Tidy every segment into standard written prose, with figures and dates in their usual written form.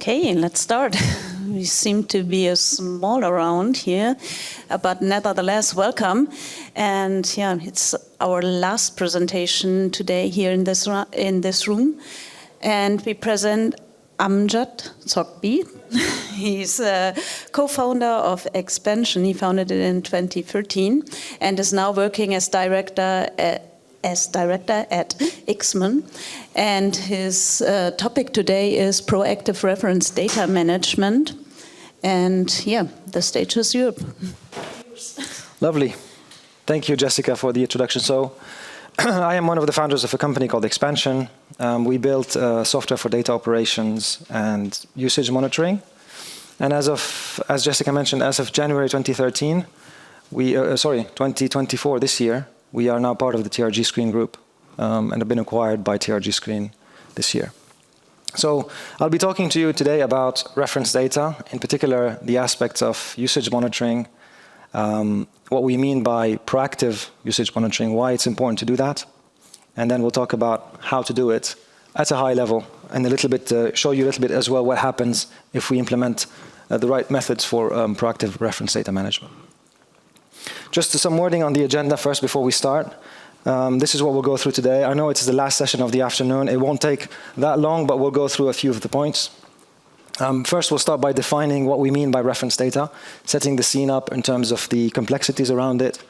Okay, let's start. We seem to be a small around here, but nevertheless, welcome. And yeah, it's our last presentation today here in this room. And we present Amjad Zoghbi. He's a co-founder of Expansion. He founded it in 2013 and is now working as director at Ixman. And his topic today is proactive reference data management. And yeah, the stage is yours. Lovely. Thank you, Jessica, for the introduction. So I am one of the founders of a company called Expansion. We built software for data operations and usage monitoring. And as Jessica mentioned, as of January 2013, 2024, this year, we are now part of the TRG Screen Group and have been acquired by TRG Screen this year. So I'll be talking to you today about reference data, in particular the aspects of usage monitoring, what we mean by proactive usage monitoring, why it's important to do that, and then we'll talk about how to do it at a high level and a little bit, show you a little bit as well what happens if we implement the right methods for proactive reference data management. Just some wording on the agenda first before we start. This is what we'll go through today. I know it's the last session of the afternoon. It won't take that long, but we'll go through a few of the points. First, we'll start by defining what we mean by reference data, setting the scene up in terms of the complexities around it.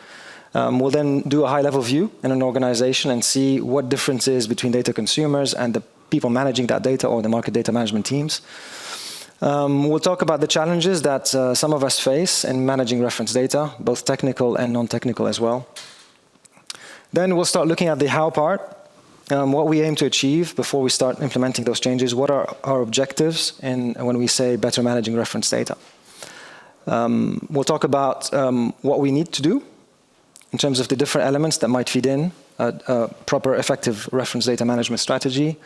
We'll then do a high-level view in an organization and see what difference is between data consumers and the people managing that data or the market data management teams. We'll talk about the challenges that some of us face in managing reference data, both technical and non-technical as well. Then we'll start looking at the how part, what we aim to achieve before we start implementing those changes, what are our objectives when we say better managing reference data. We'll talk about what we need to do in terms of the different elements that might feed in a proper effective reference data management strategy.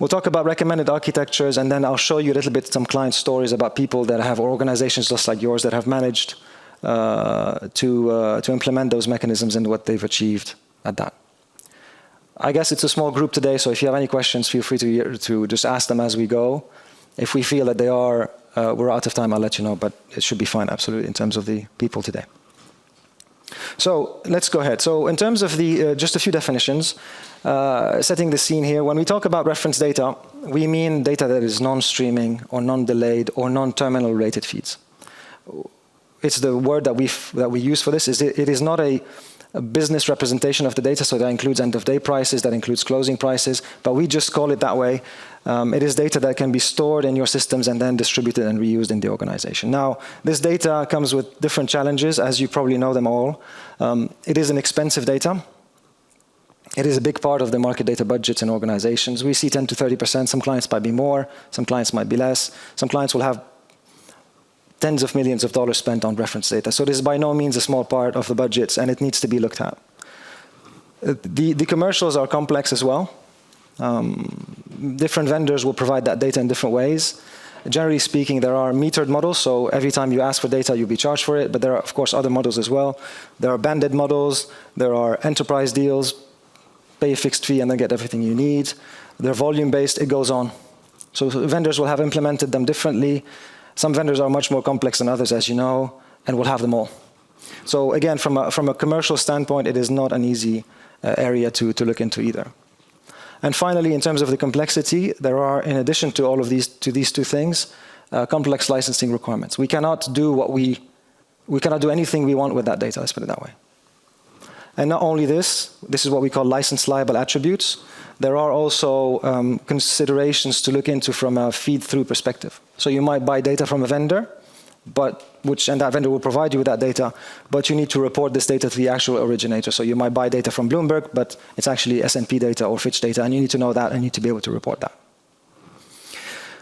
We'll talk about recommended architectures, and then I'll show you a little bit some client stories about people that have, or organizations just like yours that have managed to implement those mechanisms and what they've achieved at that. I guess it's a small group today, so if you have any questions, feel free to just ask them as we go. If we feel that we're out of time, I'll let you know, but it should be fine, absolutely, in terms of the people today. So let's go ahead. So in terms of just a few definitions, setting the scene here, when we talk about reference data, we mean data that is non-streaming or non-delayed or non-terminal related feeds. It's the word that we use for this. It is not a business representation of the data, so that includes end-of-day prices, that includes closing prices, but we just call it that way. It is data that can be stored in your systems and then distributed and reused in the organization. Now, this data comes with different challenges, as you probably know them all. It is an expensive data. It is a big part of the market data budgets in organizations. We see 10 to 30%. Some clients might be more, some clients might be less. Some clients will have tens of millions of dollars spent on reference data. So this is by no means a small part of the budgets, and it needs to be looked at. The commercials are complex as well. Different vendors will provide that data in different ways. Generally speaking, there are metered models, so every time you ask for data, you'll be charged for it, but there are, of course, other models as well. There are banded models, there are enterprise deals, pay a fixed fee and then get everything you need. They're volume-based, it goes on. So vendors will have implemented them differently. Some vendors are much more complex than others, as you know, and we'll have them all. So again, from a commercial standpoint, it is not an easy area to look into either. And finally, in terms of the complexity, there are, in addition to all of these two things, complex licensing requirements. We cannot do we cannot do anything we want with that data, let's put it that way. And not only this is what we call license liable attributes. There are also considerations to look into from a feed-through perspective. So you might buy data from a vendor, and that vendor will provide you with that data, but you need to report this data to the actual originator. So you might buy data from Bloomberg, but it's actually S&P data or Fitch data, and you need to know that and you need to be able to report that.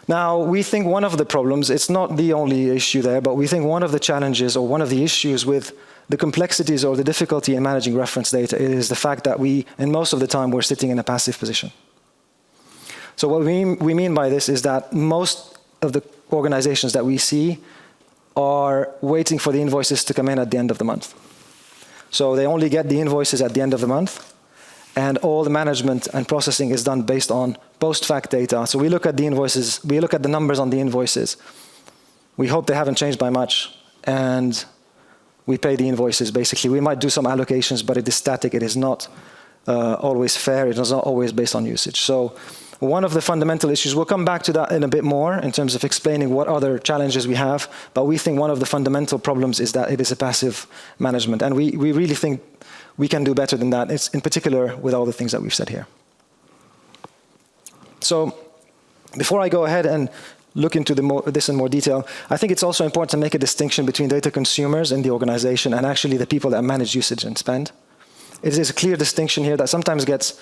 Now, we think one of the problems, it's not the only issue there, but we think one of the challenges or one of the issues with the complexities or the difficulty in managing reference data is the fact that and most of the time, we're sitting in a passive position. So what we mean by this is that most of the organizations that we see are waiting for the invoices to come in at the end of the month. So they only get the invoices at the end of the month, and all the management and processing is done based on post-fact data. So we look at the invoices, we look at the numbers on the invoices. We hope they haven't changed by much, and we pay the invoices, basically. We might do some allocations, but it is static. It is not always fair. It is not always based on usage. So one of the fundamental issues, we'll come back to that in a bit more in terms of explaining what other challenges we have, but we think one of the fundamental problems is that it is a passive management. And we really think we can do better than that, it's in particular with all the things that we've said here. So before I go ahead and look into this in more detail, I think it's also important to make a distinction between data consumers in the organization and actually the people that manage usage and spend. It is a clear distinction here that sometimes gets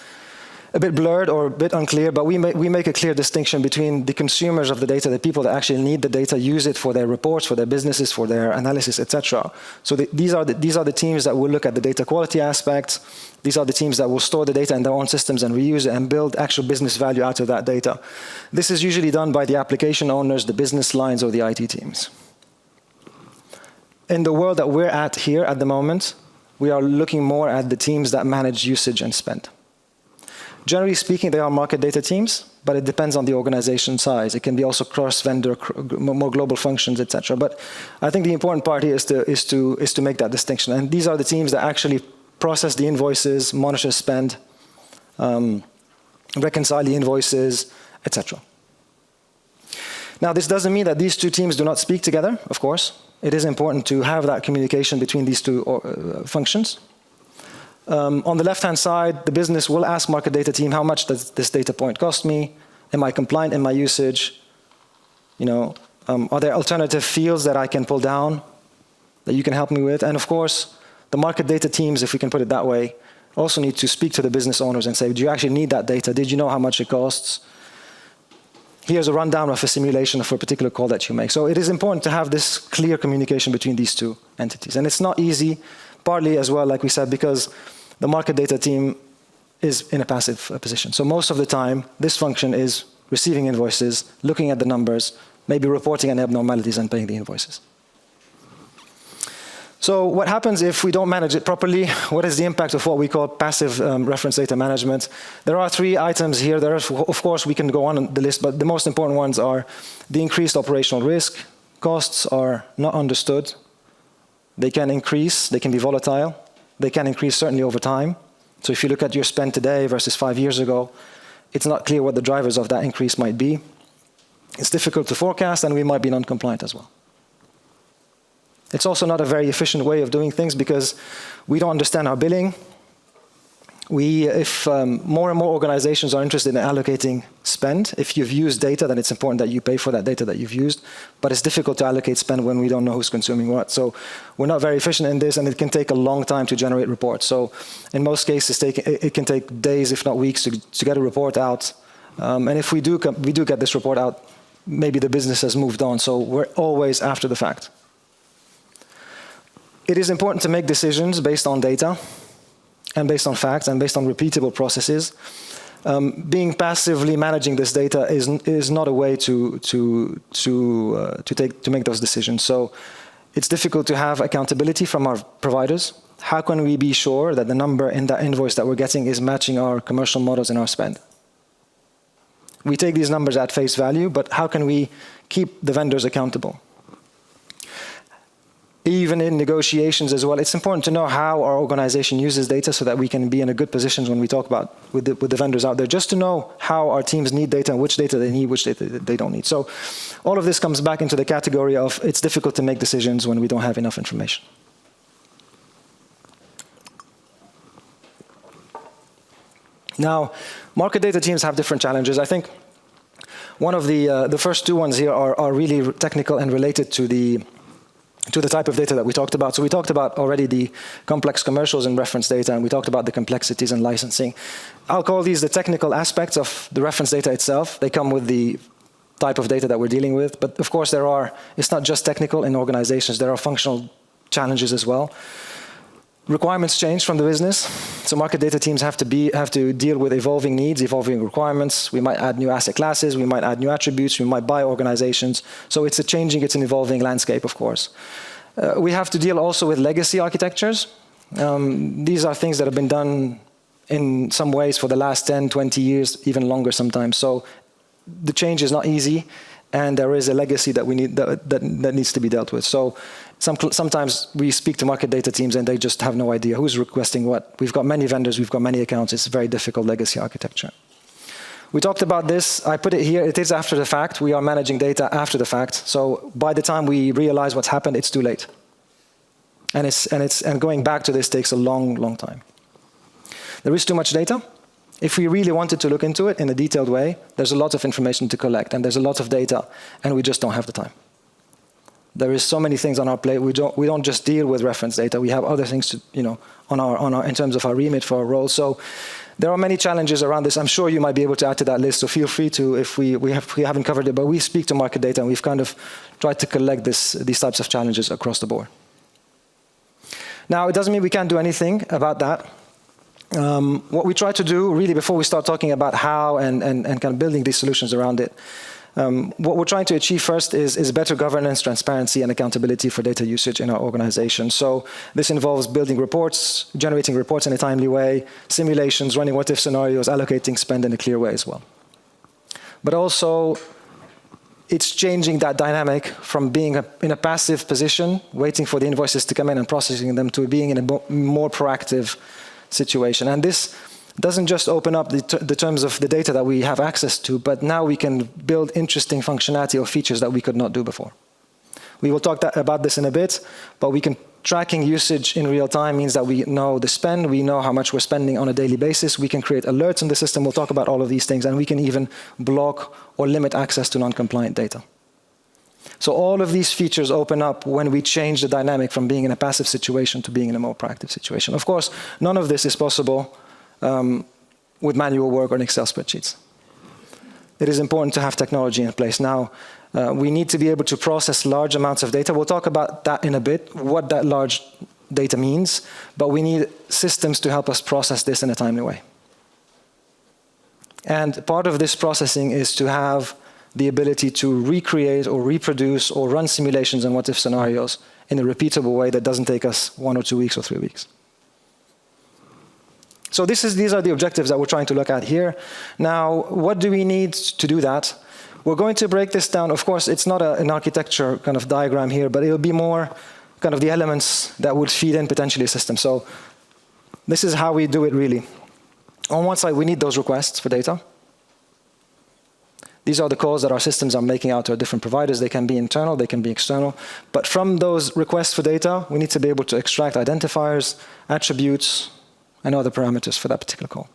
a bit blurred or a bit unclear, but we make a clear distinction between the consumers of the data, the people that actually need the data, use it for their reports, for their businesses, for their analysis, etc. So these are the teams that will look at the data quality aspects. These are the teams that will store the data in their own systems and reuse it and build actual business value out of that data. This is usually done by the application owners, the business lines, or the IT teams. In the world that we're at here at the moment, we are looking more at the teams that manage usage and spend. Generally speaking, they are market data teams, but it depends on the organization size. It can be also cross-vendor, more global functions, etc. But I think the important part here is to make that distinction. And these are the teams that actually process the invoices, monitor spend, reconcile the invoices, etc. Now, this doesn't mean that these two teams do not speak together, of course. It is important to have that communication between these two functions. On the left-hand side, the business will ask market data team, how much does this data point cost me? Am I compliant in my usage? Are there alternative fields that I can pull down that you can help me with? And of course, the market data teams, if we can put it that way, also need to speak to the business owners and say, do you actually need that data? Did you know how much it costs? Here's a rundown of a simulation for a particular call that you make. So it is important to have this clear communication between these two entities. And it's not easy, partly as well, like we said, because the market data team is in a passive position. So most of the time, this function is receiving invoices, looking at the numbers, maybe reporting any abnormalities and paying the invoices. So what happens if we don't manage it properly? What is the impact of what we call passive reference data management? There are 3 items here. There are, of course, we can go on the list, but the most important ones are the increased operational risk. Costs are not understood. They can increase, they can be volatile. They can increase certainly over time. So if you look at your spend today versus 5 years ago, it's not clear what the drivers of that increase might be. It's difficult to forecast, and we might be non-compliant as well. It's also not a very efficient way of doing things because we don't understand our billing. If more and more organizations are interested in allocating spend, if you've used data, then it's important that you pay for that data that you've used. But it's difficult to allocate spend when we don't know who's consuming what. So we're not very efficient in this, and it can take a long time to generate reports. So in most cases, it can take days, if not weeks, to get a report out. And if we do get this report out, maybe the business has moved on. So we're always after the fact. It is important to make decisions based on data, and based on facts, and based on repeatable processes. Being passively managing this data is not a way to make those decisions. So it's difficult to have accountability from our providers. How can we be sure that the number in that invoice that we're getting is matching our commercial models and our spend? We take these numbers at face value, but how can we keep the vendors accountable? Even in negotiations as well, it's important to know how our organization uses data so that we can be in a good position when we talk about with the vendors out there, just to know how our teams need data and which data they need, which data they don't need. So all of this comes back into the category of it's difficult to make decisions when we don't have enough information. Now, market data teams have different challenges. I think one of the first 2 ones here are really technical and related to the type of data that we talked about. So we talked about already the complex commercials and reference data, and we talked about the complexities in licensing. I'll call these the technical aspects of the reference data itself. They come with the type of data that we're dealing with. But of course, it's not just technical in organizations. There are functional challenges as well. Requirements change from the business. So market data teams have to deal with evolving needs, evolving requirements. We might add new asset classes. We might add new attributes. We might buy organizations. So it's an evolving landscape, of course. We have to deal also with legacy architectures. These are things that have been done in some ways for the last 10, 20 years, even longer sometimes. So the change is not easy, and there is a legacy that we need that needs to be dealt with. So sometimes we speak to market data teams and they just have no idea who's requesting what. We've got many vendors, we've got many accounts. It's a very difficult legacy architecture. We talked about this. I put it here. It is after the fact. We are managing data after the fact. So by the time we realize what's happened, it's too late. And going back to this takes a long, long time. There is too much data. If we really wanted to look into it in a detailed way, there's a lot of information to collect, and there's a lot of data, and we just don't have the time. There is so many things on our plate. We don't just deal with reference data. We have other things to, in terms of our remit for our role. So there are many challenges around this. I'm sure you might be able to add to that list. So feel free to, if we haven't covered it, but we speak to market data, and we've kind of tried to collect these types of challenges across the board. Now, it doesn't mean we can't do anything about that. What we try to do, really, before we start talking about how and kind of building these solutions around it, what we're trying to achieve first is better governance, transparency, and accountability for data usage in our organization. So this involves building reports, generating reports in a timely way, simulations, running what-if scenarios, allocating spend in a clear way as well. But also, it's changing that dynamic from being in a passive position, waiting for the invoices to come in and processing them, to being in a more proactive situation. And this doesn't just open up the terms of the data that we have access to, but now we can build interesting functionality or features that we could not do before. We will talk about this in a bit, but tracking usage in real time means that we know the spend, we know how much we're spending on a daily basis, we can create alerts in the system, we'll talk about all of these things, and we can even block or limit access to non-compliant data. So all of these features open up when we change the dynamic from being in a passive situation to being in a more proactive situation. Of course, none of this is possible with manual work or in Excel spreadsheets. It is important to have technology in place. Now, we need to be able to process large amounts of data. We'll talk about that in a bit, what that large data means, but we need systems to help us process this in a timely way. And part of this processing is to have the ability to recreate or reproduce or run simulations and what-if scenarios in a repeatable way that doesn't take us 1 or 2 weeks or 3 weeks. So these are the objectives that we're trying to look at here. Now, what do we need to do that? We're going to break this down. Of course, it's not an architecture kind of diagram here, but it'll be more kind of the elements that would feed in potentially a system. So this is how we do it really. On one side, we need those requests for data. These are the calls that our systems are making out to our different providers. They can be internal, they can be external. But from those requests for data, we need to be able to extract identifiers, attributes, and other parameters for that particular call.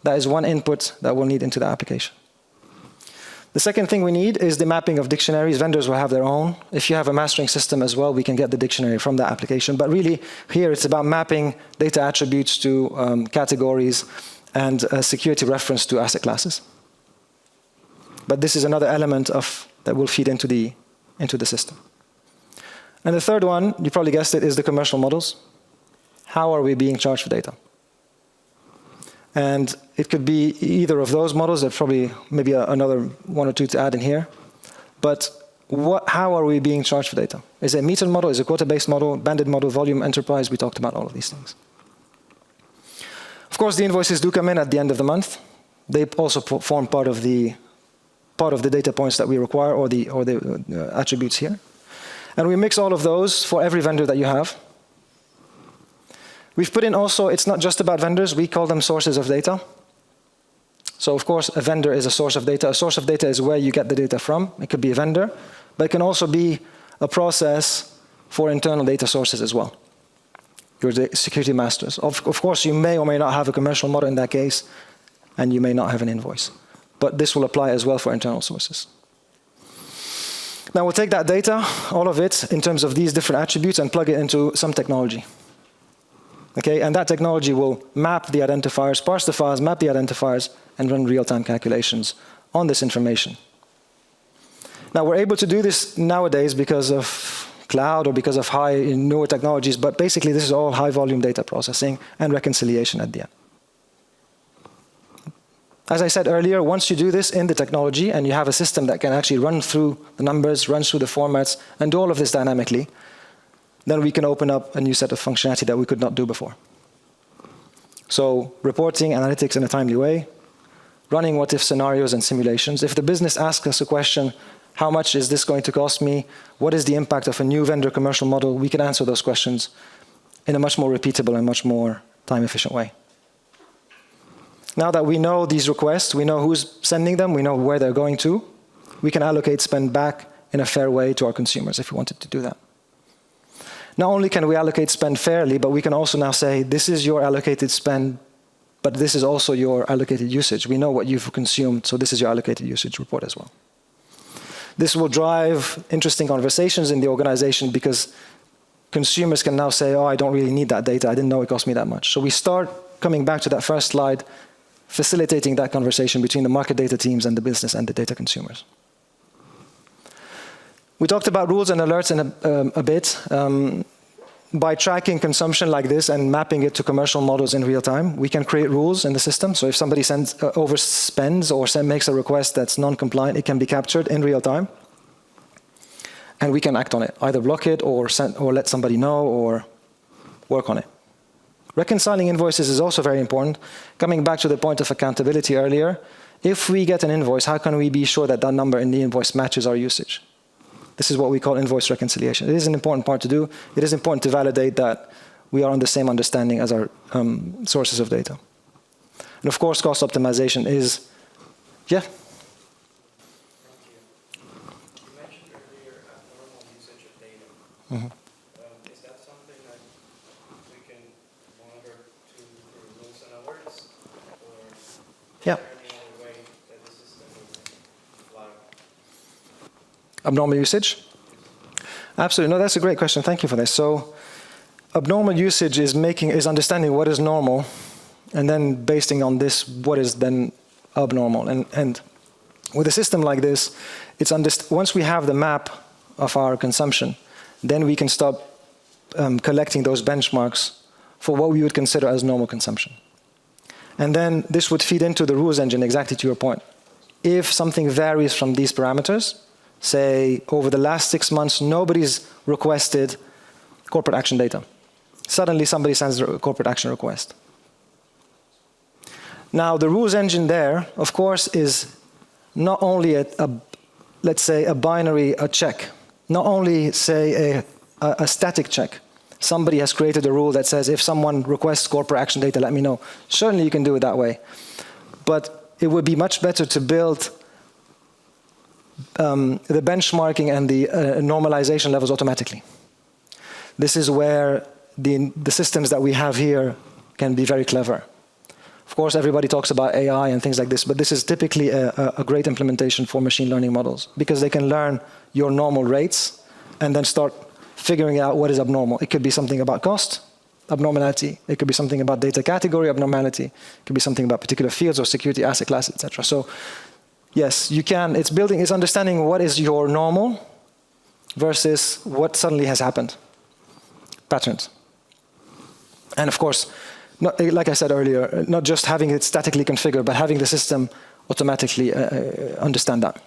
That is one input that we'll need into the application. The second thing we need is the mapping of dictionaries. Vendors will have their own. If you have a mastering system as well, we can get the dictionary from the application. But really, here it's about mapping data attributes to categories and security reference to asset classes. But this is another element that will feed into the system. And the third one, you probably guessed it, is the commercial models. How are we being charged for data? And it could be either of those models. There's probably maybe another 1 or 2 to add in here. But how are we being charged for data? Is it a metered model? Is it a quota-based model? Banded model? Volume? Enterprise? We talked about all of these things. Of course, the invoices do come in at the end of the month. They also form part of the data points that we require, or the attributes here. And we mix all of those for every vendor that you have. We've put in also, it's not just about vendors, we call them sources of data. So of course, a vendor is a source of data. A source of data is where you get the data from. It could be a vendor, but it can also be a process for internal data sources as well. Your security masters. Of course, you may or may not have a commercial model in that case, and you may not have an invoice. But this will apply as well for internal sources. Now we'll take that data, all of it, in terms of these different attributes, and plug it into some technology. Okay, and that technology will map the identifiers, parse the files, map the identifiers, and run real-time calculations on this information. Now we're able to do this nowadays because of cloud or because of newer technologies, but basically this is all high-volume data processing and reconciliation at the end. As I said earlier, once you do this in the technology and you have a system that can actually run through the numbers, run through the formats, and do all of this dynamically, then we can open up a new set of functionality that we could not do before. So reporting analytics in a timely way, running what-if scenarios and simulations. If the business asks us a question, how much is this going to cost me? What is the impact of a new vendor commercial model? We can answer those questions in a much more repeatable and much more time-efficient way. Now that we know these requests, we know who's sending them, we know where they're going to, we can allocate spend back in a fair way to our consumers if we wanted to do that. Not only can we allocate spend fairly, but we can also now say, this is your allocated spend, but this is also your allocated usage. We know what you've consumed, so this is your allocated usage report as well. This will drive interesting conversations in the organization because consumers can now say, oh, I don't really need that data. I didn't know it cost me that much. So we start coming back to that first slide, facilitating that conversation between the market data teams and the business and the data consumers. We talked about rules and alerts in a bit. By tracking consumption like this and mapping it to commercial models in real time, we can create rules in the system. So if somebody overspends or makes a request that's non-compliant, it can be captured in real time. And we can act on it, either block it or let somebody know or work on it. Reconciling invoices is also very important. Coming back to the point of accountability earlier, if we get an invoice, how can we be sure that that number in the invoice matches our usage? This is what we call invoice reconciliation. It is an important part to do. It is important to validate that we are on the same understanding as our sources of data. And of course, cost optimization is, yeah? Thank you. You mentioned earlier abnormal usage of data. Mm-hmm. Is that something that we can monitor through rules and alerts? Or is Yeah. there any other way that the system will flag? Abnormal usage? Absolutely. No, that's a great question. Thank you for this. So abnormal usage is understanding what is normal and then basing on this what is then abnormal. And with a system like this, once we have the map of our consumption, then we can start collecting those benchmarks for what we would consider as normal consumption. And then this would feed into the rules engine, exactly to your point. If something varies from these parameters, say over the last 6 months, nobody's requested corporate action data. Suddenly somebody sends a corporate action request. Now the rules engine there, of course, is not only let's say a binary, a check, not only say a static check. Somebody has created a rule that says if someone requests corporate action data, let me know. Certainly you can do it that way. But it would be much better to build the benchmarking and the normalization levels automatically. This is where the systems that we have here can be very clever. Of course, everybody talks about AI and things like this, but this is typically a great implementation for machine learning models because they can learn your normal rates and then start figuring out what is abnormal. It could be something about cost, abnormality. It could be something about data category, abnormality. It could be something about particular fields or security asset class, etc. So yes, you can. It's understanding what is your normal versus what suddenly has happened. Patterns. And of course, like I said earlier, not just having it statically configured, but having the system automatically understand that.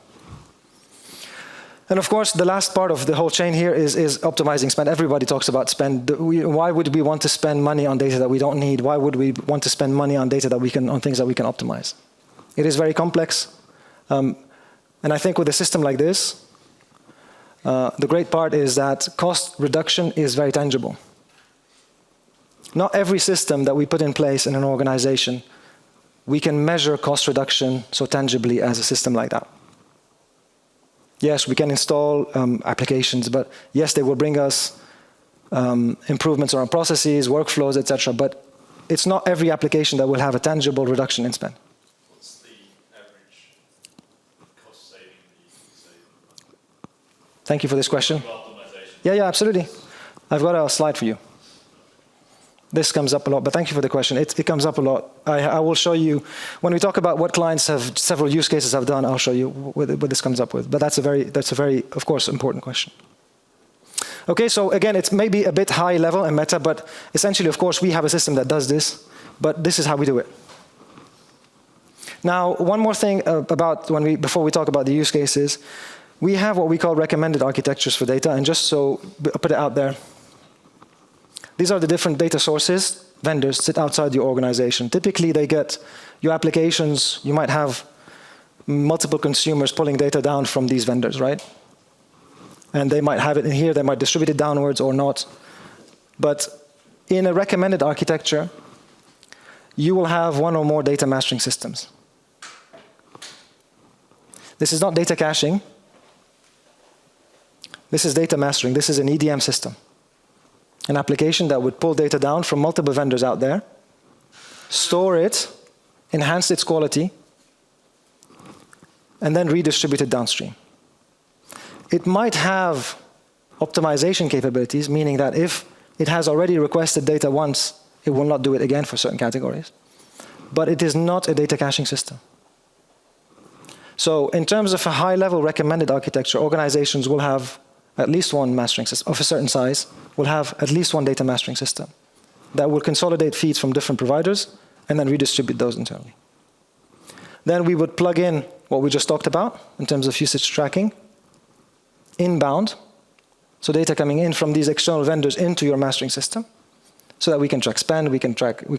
And of course, the last part of the whole chain here is optimizing spend. Everybody talks about spend. Why would we want to spend money on data that we don't need? Why would we want to spend money on data that on things that we can optimize? It is very complex. And I think with a system like this, the great part is that cost reduction is very tangible. Not every system that we put in place in an organization, we can measure cost reduction so tangibly as a system like that. Yes, we can install applications, but yes, they will bring us improvements around processes, workflows, etc. But it's not every application that will have a tangible reduction in spend. What's the average cost saving that you can save? Thank you for this question. Optimization. Yeah, absolutely. I've got a slide for you. This comes up a lot, but thank you for the question. It comes up a lot. I will show you, when we talk about what clients have, several use cases have done, I'll show you what this comes up with. But that's a very, of course, important question. Okay, so again, it's maybe a bit high level and meta, but essentially, of course, we have a system that does this, but this is how we do it. Now, one more thing before we talk about the use cases, we have what we call recommended architectures for data, and just so I'll put it out there. These are the different data sources vendors sit outside your organization. Typically, they get your applications. You might have multiple consumers pulling data down from these vendors, right? And they might have it in here. They might distribute it downwards or not. But in a recommended architecture, you will have one or more data mastering systems. This is not data caching. This is data mastering. This is an EDM system. An application that would pull data down from multiple vendors out there, store it, enhance its quality, and then redistribute it downstream. It might have optimization capabilities, meaning that if it has already requested data once, it will not do it again for certain categories. But it is not a data caching system. So in terms of a high-level recommended architecture, organizations will have at least one mastering system of a certain size, will have at least one data mastering system that will consolidate feeds from different providers and then redistribute those internally. Then we would plug in what we just talked about in terms of usage tracking, inbound, so data coming in from these external vendors into your mastering system, so that we can track spend, we can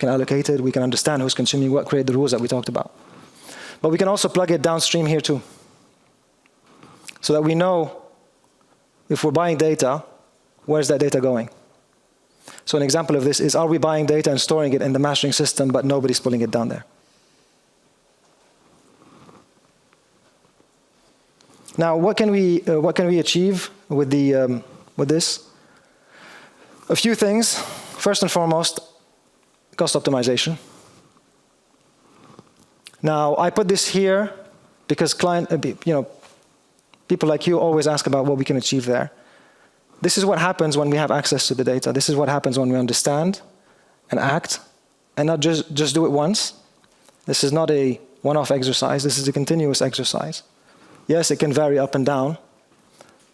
allocate it, we can understand who's consuming what, create the rules that we talked about. But we can also plug it downstream here too, so that we know if we're buying data, where's that data going? So an example of this is, are we buying data and storing it in the mastering system, but nobody's pulling it down there? Now, what can we achieve with this? A few things. First and foremost, cost optimization. Now, I put this here because people like you always ask about what we can achieve there. This is what happens when we have access to the data. This is what happens when we understand and act, and not just do it once. This is not a one-off exercise. This is a continuous exercise. Yes, it can vary up and down,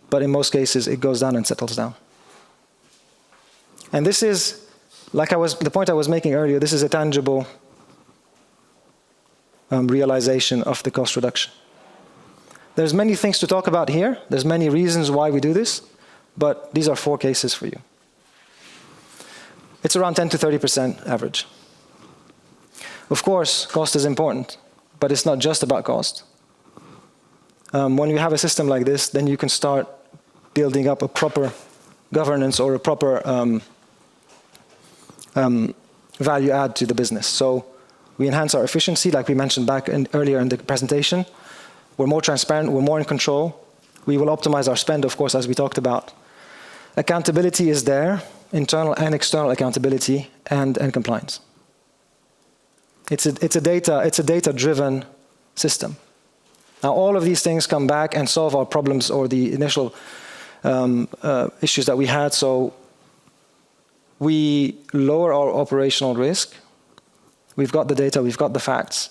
but in most cases, it goes down and settles down. And this is, the point I was making earlier, this is a tangible realization of the cost reduction. There's many things to talk about here. There's many reasons why we do this, but these are 4 cases for you. It's around 10 to 30% average. Of course, cost is important, but it's not just about cost. When you have a system like this, then you can start building up a proper governance or a proper value add to the business. So we enhance our efficiency, like we mentioned earlier in the presentation. We're more transparent, we're more in control. We will optimize our spend, of course, as we talked about. Accountability is there, internal and external accountability, and compliance. It's a data-driven system. Now, all of these things come back and solve our problems or the initial issues that we had. So we lower our operational risk. We've got the data, we've got the facts.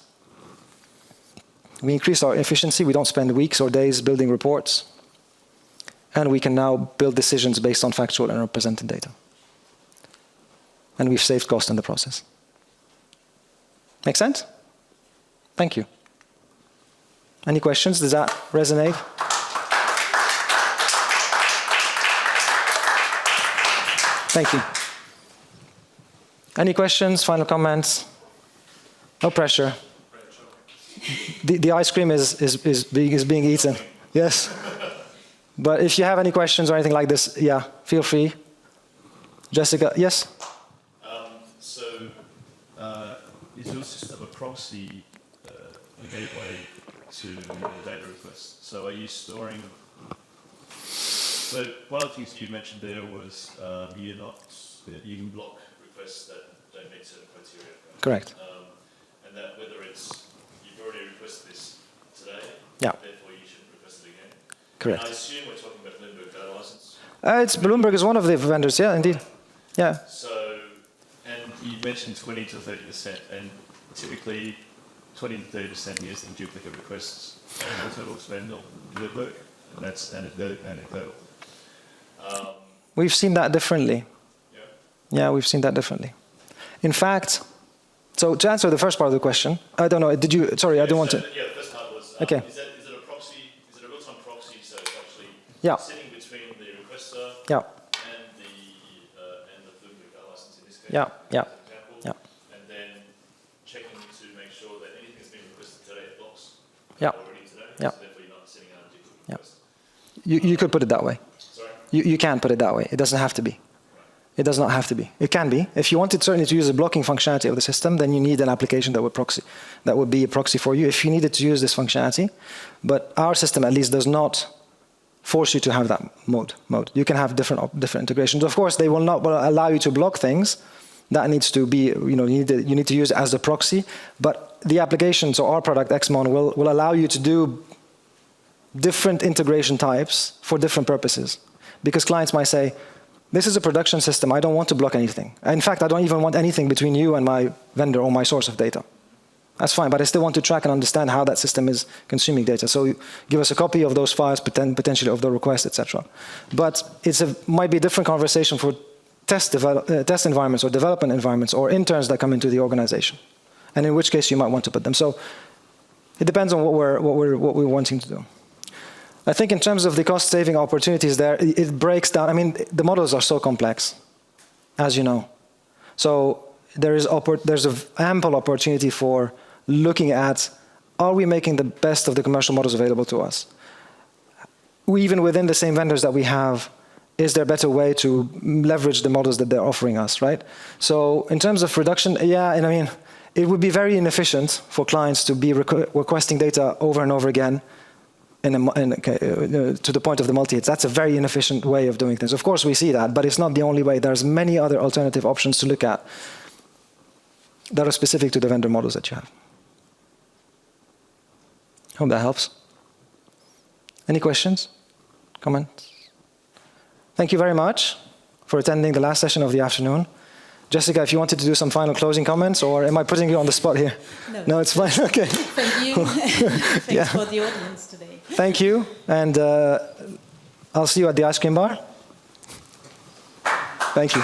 We increase our efficiency. We don't spend weeks or days building reports. And we can now build decisions based on factual and represented data. And we've saved cost in the process. Make sense? Thank you. Any questions? Does that resonate? Thank you. Any questions? Final comments? No pressure. The ice cream is being eaten. Yes. But if you have any questions or anything like this, yeah, feel free. Jessica, yes? Is your system a proxy, a gateway to data requests? So are you storing... So one of the things you mentioned there was you can block requests that don't meet certain criteria. Right? Correct. And that whether it's, you've already requested this today, yeah. Therefore you shouldn't request it again. Correct. And I assume we're talking about Bloomberg data license. Bloomberg is one of the vendors, yeah, indeed. Yeah. So, and you mentioned 20 to 30%, and typically 20 to 30% is in duplicate requests and the total spend on Bloomberg, and that's anecdotal. We've seen that differently. Yeah? Yeah, we've seen that differently. In fact, so to answer the first part of the question, I don't know, did you, sorry, I don't want to. Yeah, the first part was, okay. Is it a proxy, is it a real-time proxy, so it's actually sitting between the requester and the Bloomberg data license in this case? Yeah, yeah. For example, Yeah. already today. Yeah. So therefore, you're not sending out a duplicate Yeah. request. You could put it that way. Sorry? You can put it that way. It doesn't have to be. It does not have to be. It can be. If you wanted certainly to use the blocking functionality of the system, then you need an application that would proxy, that would be a proxy for you if you needed to use this functionality. But our system at least does not force you to have that mode. You can have different integrations. Of course, they will not allow you to block things. That needs to be, you need to use it as a proxy. But the application, so our product Xmon will allow you to do different integration types for different purposes. Because clients might say, this is a production system, I don't want to block anything. In fact, I don't even want anything between you and my vendor or my source of data. That's fine, but I still want to track and understand how that system is consuming data. So give us a copy of those files, potentially of the request, etc. But might be a different conversation for test environments or development environments or interns that come into the organization. And in which case you might want to put them. So it depends on what we're wanting to do. I think in terms of the cost-saving opportunities there, it breaks down. I mean, the models are so complex, as you know. So there's an ample opportunity for looking at, are we making the best of the commercial models available to us? Even within the same vendors that we have, is there a better way to leverage the models that they're offering us, right? So in terms of reduction, yeah, and I mean, it would be very inefficient for clients to be requesting data over and over again to the point of the multi-hits. That's a very inefficient way of doing things. Of course, we see that, but it's not the only way. There's many other alternative options to look at that are specific to the vendor models that you have. Hope that helps. Any questions? Comments? Thank you very much for attending the last session of the afternoon. Jessica, if you wanted to do some final closing comments, or am I putting you on the spot here? No, it's fine. Okay. Thank you. Thanks for the audience today. Thank you, and I'll see you at the ice cream bar. Thank you.